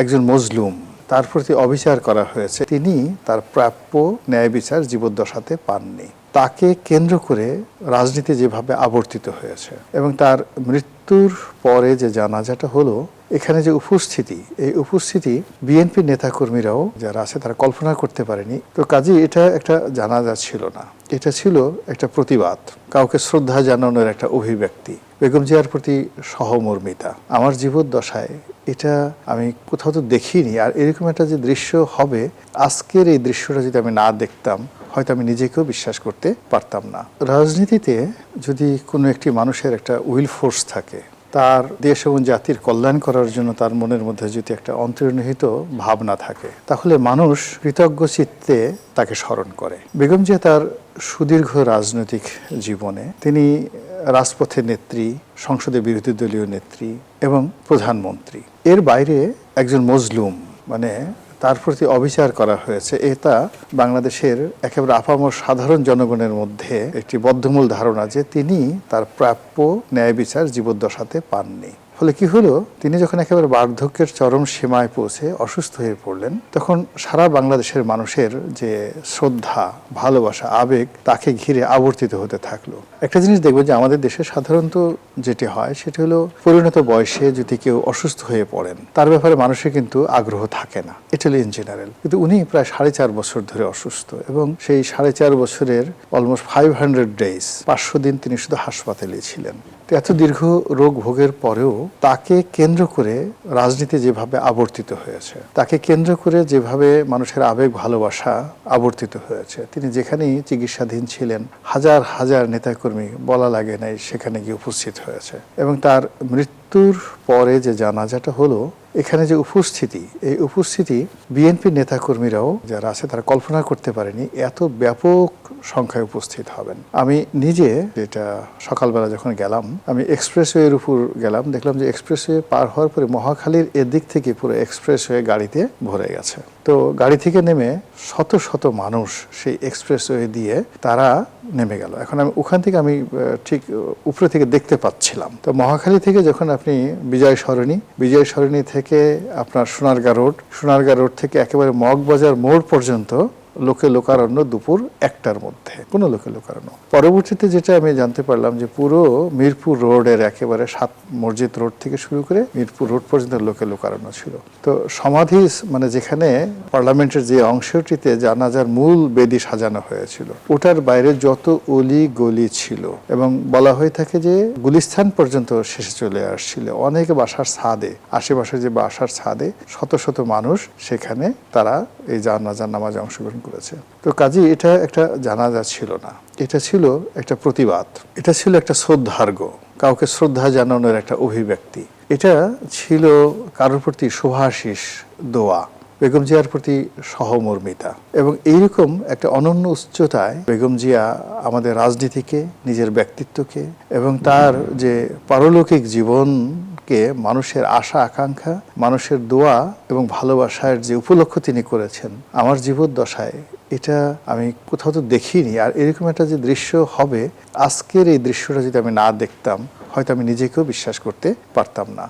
একজন মজলুম, তার প্রতি অবিচার করা হয়েছে, তিনি তার প্রাপ্য ন্যায় বিচার জীবদ্দশাতে পাননি। তাকে কেন্দ্র করে রাজনীতি যেভাবে আবর্তিত হয়েছে এবং তার মৃত্যুর পরে যে জানাজাটা হলো, এখানে যে উপস্থিতি, এই উপস্থিতি বিএনপি নেতাকর্মীরাও যারা আছে তারা কল্পনা করতে পারেনি। তো কাজেই এটা একটা জানাজা ছিল না, এটা ছিল একটা প্রতিবাদ, কাউকে শ্রদ্ধা জানানোর একটা অভিব্যক্তি, বেগম জিয়ার প্রতি সহমর্মিতা। আমার জীবদ্দশায় এটা আমি কোথাও তো দেখিনি। আর এরকম একটা যে দৃশ্য হবে, আজকের এই দৃশ্যটা যদি আমি না দেখতাম হয়তো আমি নিজেকেও বিশ্বাস করতে পারতাম না। রাজনীতিতে যদি কোনো একটি মানুষের একটা উইল ফোর্স থাকে, তার দেশ এবং জাতির কল্যাণ করার জন্য তার মনের মধ্যে যদি একটা অন্তর্নিহিত ভাবনা থাকে, তাহলে মানুষ কৃতজ্ঞ চিত্তে তাকে স্মরণ করে। বেগম জিয়া তার সুদীর্ঘ রাজনৈতিক জীবনে তিনি রাজপথের নেত্রী, সংসদে বিরোধী দলীয় নেত্রী এবং প্রধানমন্ত্রী। এর বাইরে একজন মজলুম, মানে তার প্রতি অবিচার করা হয়েছে, এটা বাংলাদেশের একেবারে আপামর সাধারণ জনগণের মধ্যে একটি বদ্ধমূল ধারণা যে তিনি তার প্রাপ্য ন্যায় বিচার জীবদ্দশাতে পাননি। ফলে কি হলো, তিনি যখন একেবারে বার্ধক্যের চরম সীমায় পৌঁছে অসুস্থ হয়ে পড়লেন, তখন সারা বাংলাদেশের মানুষের যে শ্রদ্ধা, ভালোবাসা, আবেগ তাকে ঘিরে আবর্তিত হতে থাকলো। একটা জিনিস দেখবেন যে আমাদের দেশে সাধারণত যেটি হয় সেটি হলো, পরিণত বয়সে যদি কেউ অসুস্থ হয়ে পড়েন তার ব্যাপারে মানুষের কিন্তু আগ্রহ থাকে না, এটা হলো ইন জেনারেল। কিন্তু উনি প্রায় 4.5 বছর ধরে অসুস্থ এবং সেই 4.5 বছরের অলমোস্ট 500 ডেজ, 500 দিন তিনি শুধু হাসপাতালে ছিলেন। এত দীর্ঘ রোগ ভোগের পরেও তাকে কেন্দ্র করে রাজনীতি যেভাবে আবর্তিত হয়েছে, তাকে কেন্দ্র করে যেভাবে মানুষের আবেগ ভালোবাসা আবর্তিত হয়েছে, তিনি যেখানেই চিকিৎসাধীন ছিলেন হাজার হাজার নেতাকর্মী বলা লাগে নাই সেখানে গিয়ে উপস্থিত হয়েছে। এবং তার মৃত্যুর পরে যে জানাজাটা হলো, এখানে যে উপস্থিতি, এই উপস্থিতি বিএনপি নেতাকর্মীরাও যারা আছে তারা কল্পনা করতে পারেনি এত ব্যাপক সংখ্যায় উপস্থিত হবেন। আমি নিজে যেটা সকালবেলা যখন গেলাম, আমি এক্সপ্রেসওয়ের উপর গেলাম, দেখলাম যে এক্সপ্রেসওয়ে পার হওয়ার পরে মহাখালীর এদিক থেকে পুরো এক্সপ্রেসওয়ে গাড়িতে ভরে গেছে। তো গাড়ি থেকে নেমে শত শত মানুষ সেই এক্সপ্রেসওয়ে দিয়ে তারা নেমে গেল। এখন আমি ওখান থেকে আমি ঠিক উপরে থেকে দেখতে পাচ্ছিলাম। তো মহাখালী থেকে যখন আপনি বিজয় সরণি থেকে আপনার সোনারগাঁ রোড থেকে একেবারে মগবাজার মোড় পর্যন্ত লোকে লোকারণ্য দুপুর 1টার মধ্যে, কোনো লোকে লোকারণ্য। পরবর্তীতে যেটা আমি জানতে পারলাম যে পুরো মিরপুর রোডের একেবারে 7 মসজিদ রোড থেকে শুরু করে মিরপুর রোড পর্যন্ত লোকে লোকারণ্য ছিল। তো সমাধি, মানে যেখানে পার্লামেন্টের যে অংশটিতে জানাজার মূল বেদি সাজানো হয়েছিল, ওটার বাইরে যত অলি গলি ছিল এবং বলা হয়ে থাকে যে গুলিস্তান পর্যন্ত শেষে চলে আসছিল। অনেকে বাসার ছাদে, আশেপাশে যে বাসার ছাদে শত শত মানুষ সেখানে তারা এই জানাজার নামাজে অংশগ্রহণ করেছে। তো কাজেই এটা একটা জানাজা ছিল না, এটা ছিল একটা প্রতিবাদ, এটা ছিল একটা শ্রদ্ধার্ঘ, কাউকে শ্রদ্ধা জানানোর একটা অভিব্যক্তি। এটা ছিল কারোর প্রতি শুভাশিস দোয়া, বেগম জিয়ার প্রতি সহমর্মিতা। এবং এইরকম একটা অনন্য উচ্চতায় বেগম জিয়া আমাদের রাজনীতিকে, নিজের ব্যক্তিত্বকে এবং তার যে পারলৌকিক জীবনকে, মানুষের আশা আকাঙ্ক্ষা, মানুষের দোয়া এবং ভালোবাসার যে উপলক্ষ তিনি করেছেন, আমার জীবদ্দশায় এটা আমি কোথাও তো দেখিনি। আর এরকম একটা যে দৃশ্য হবে, আজকের এই দৃশ্যটা যদি আমি না দেখতাম হয়তো আমি নিজেকেও বিশ্বাস করতে পারতাম না।